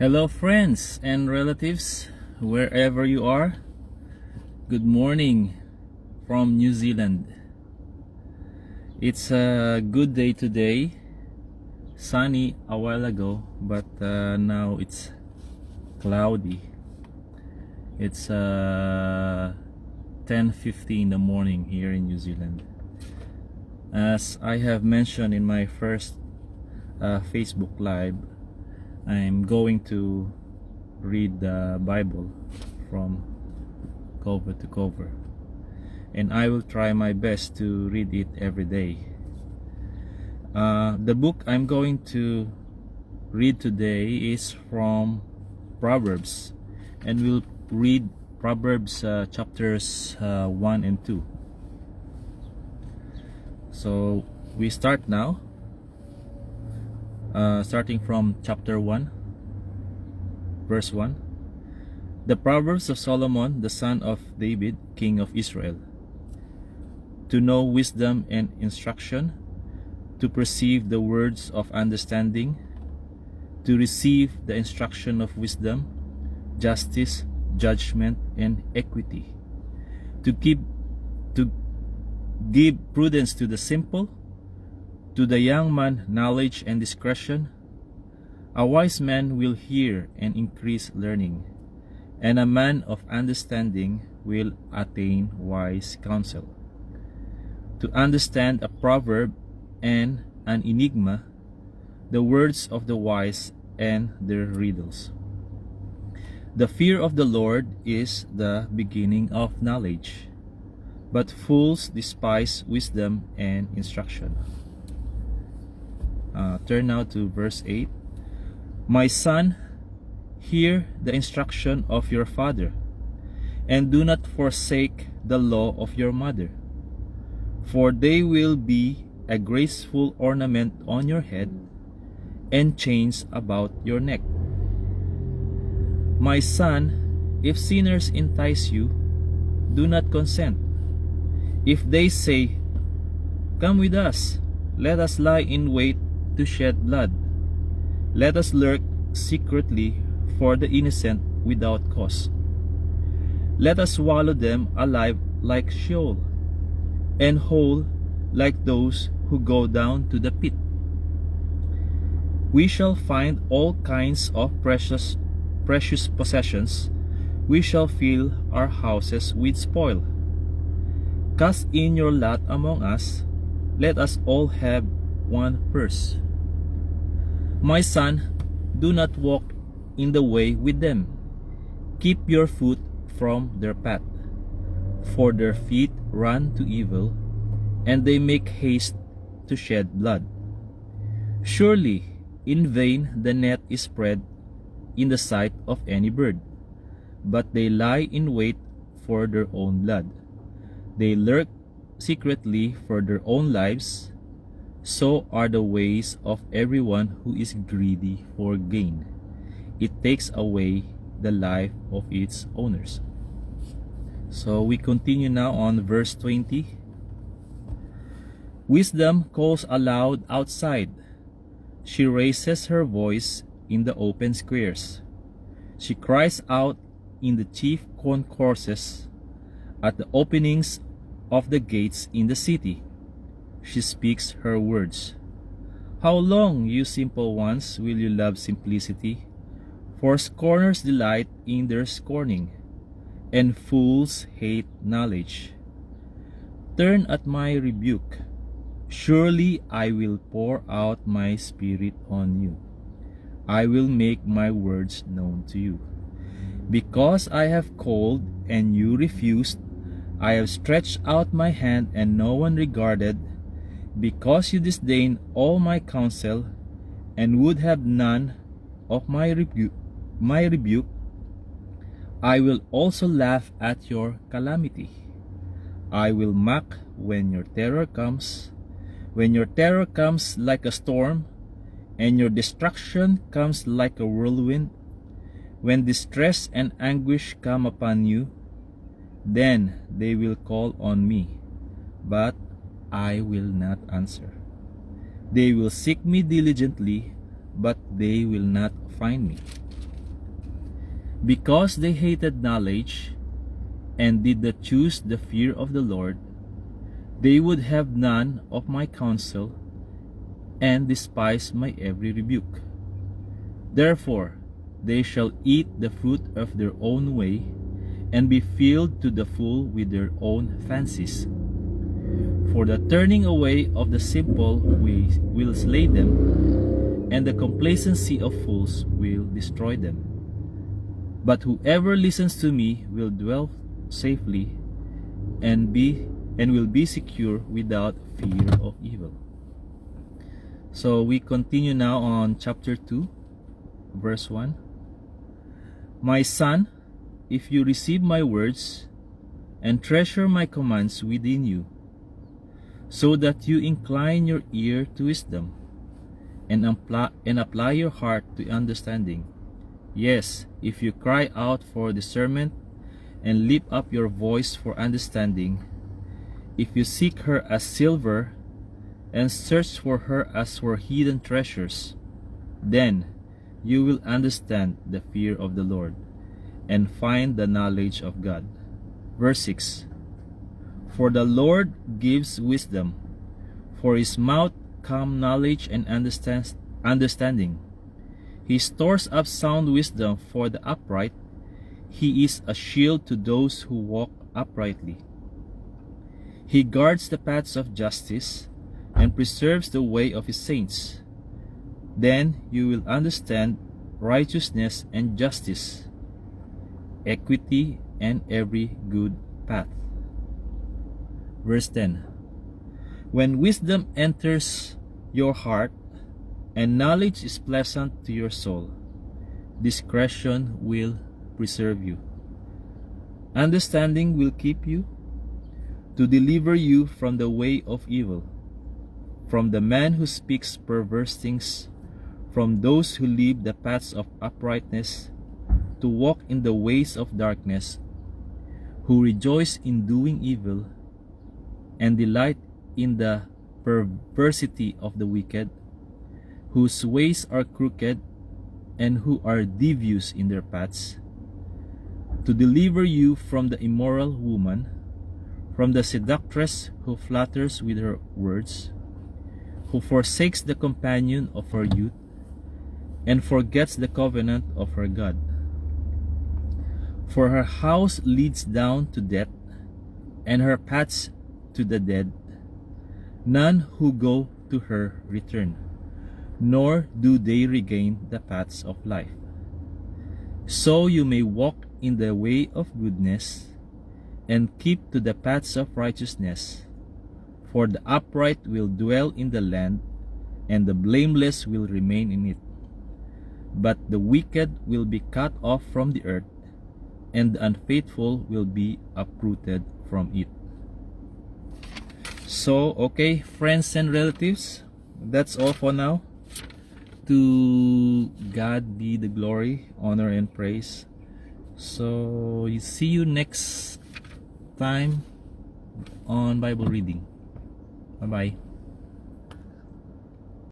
Hello, friends and relatives, wherever you are. Good morning from New Zealand. It's a good day today. Sunny a while ago, but now it's cloudy. It's 10:50 in the morning here in New Zealand. As I have mentioned in my first Facebook Live, I'm going to read the Bible from cover to cover, and I will try my best to read it every day. The book I'm going to read today is from Proverbs, and we'll read Proverbs chapters 1 and 2. So we start now. Starting from chapter 1, verse 1. The Proverbs of Solomon, the son of David, king of Israel. To know wisdom and instruction, to perceive the words of understanding, to receive the instruction of wisdom, justice, judgment, and equity, to give prudence to the simple, to the young man knowledge and discretion. A wise man will hear and increase learning, and a man of understanding will attain wise counsel. To understand a proverb and an enigma, the words of the wise and their riddles. The fear of the Lord is the beginning of knowledge, but fools despise wisdom and instruction. Turn now to verse 8. My son, hear the instruction of your father, and do not forsake the law of your mother, for they will be a graceful ornament on your head and chains about your neck. My son, if sinners entice you, do not consent. If they say, come with us, let us lie in wait to shed blood. Let us lurk secretly for the innocent without cause. Let us swallow them alive like Sheol, and whole like those who go down to the pit. We shall find all kinds of precious possessions. We shall fill our houses with spoil. Cast in your lot among us. Let us all have one purse. My son, do not walk in the way with them. Keep your foot from their path, for their feet run to evil, and they make haste to shed blood. Surely in vain the net is spread in the sight of any bird, but they lie in wait for their own blood. They lurk secretly for their own lives. So are the ways of everyone who is greedy for gain. It takes away the life of its owners. So we continue now on verse 20. Wisdom calls aloud outside. She raises her voice in the open squares. She cries out in the chief concourses, at the openings of the gates in the city. She speaks her words. How long, you simple ones, will you love simplicity? For scorners delight in their scorning, and fools hate knowledge. Turn at my rebuke. Surely I will pour out my spirit on you. I will make my words known to you. Because I have called and you refused, I have stretched out my hand and no one regarded. Because you disdain all my counsel and would have none of my rebuke, I will also laugh at your calamity. I will mock when your terror comes like a storm, and your destruction comes like a whirlwind. When distress and anguish come upon you, then they will call on me, but I will not answer. They will seek me diligently, but they will not find me. Because they hated knowledge and did not choose the fear of the Lord, they would have none of my counsel and despise my every rebuke. Therefore, they shall eat the fruit of their own way and be filled to the full with their own fancies. For the turning away of the simple will slay them, and the complacency of fools will destroy them. But whoever listens to me will dwell safely and will be secure without fear of evil. So we continue now on chapter 2, verse 1. My son, if you receive my words and treasure my commands within you, so that you incline your ear to wisdom and apply your heart to understanding. Yes, if you cry out for discernment and lift up your voice for understanding, if you seek her as silver and search for her as for hidden treasures, then you will understand the fear of the Lord and find the knowledge of God. Verse 6. For the Lord gives wisdom, for his mouth come knowledge and understanding. He stores up sound wisdom for the upright. He is a shield to those who walk uprightly. He guards the paths of justice and preserves the way of his saints. Then you will understand righteousness and justice, equity and every good path. Verse 10. When wisdom enters your heart and knowledge is pleasant to your soul, discretion will preserve you. Understanding will keep you, to deliver you from the way of evil, from the man who speaks perverse things, from those who leave the paths of uprightness, to walk in the ways of darkness, who rejoice in doing evil, and delight in the perversity of the wicked, whose ways are crooked, and who are devious in their paths, to deliver you from the immoral woman, from the seductress who flatters with her words, who forsakes the companion of her youth, and forgets the covenant of her God. For her house leads down to death, and her paths to the dead. None who go to her return, nor do they regain the paths of life. So you may walk in the way of goodness, and keep to the paths of righteousness. For the upright will dwell in the land, and the blameless will remain in it. But the wicked will be cut off from the earth, and the unfaithful will be uprooted from it. So, okay, friends and relatives, that's all for now. To God be the glory, honor, and praise. So, see you next time on Bible reading. Bye-bye.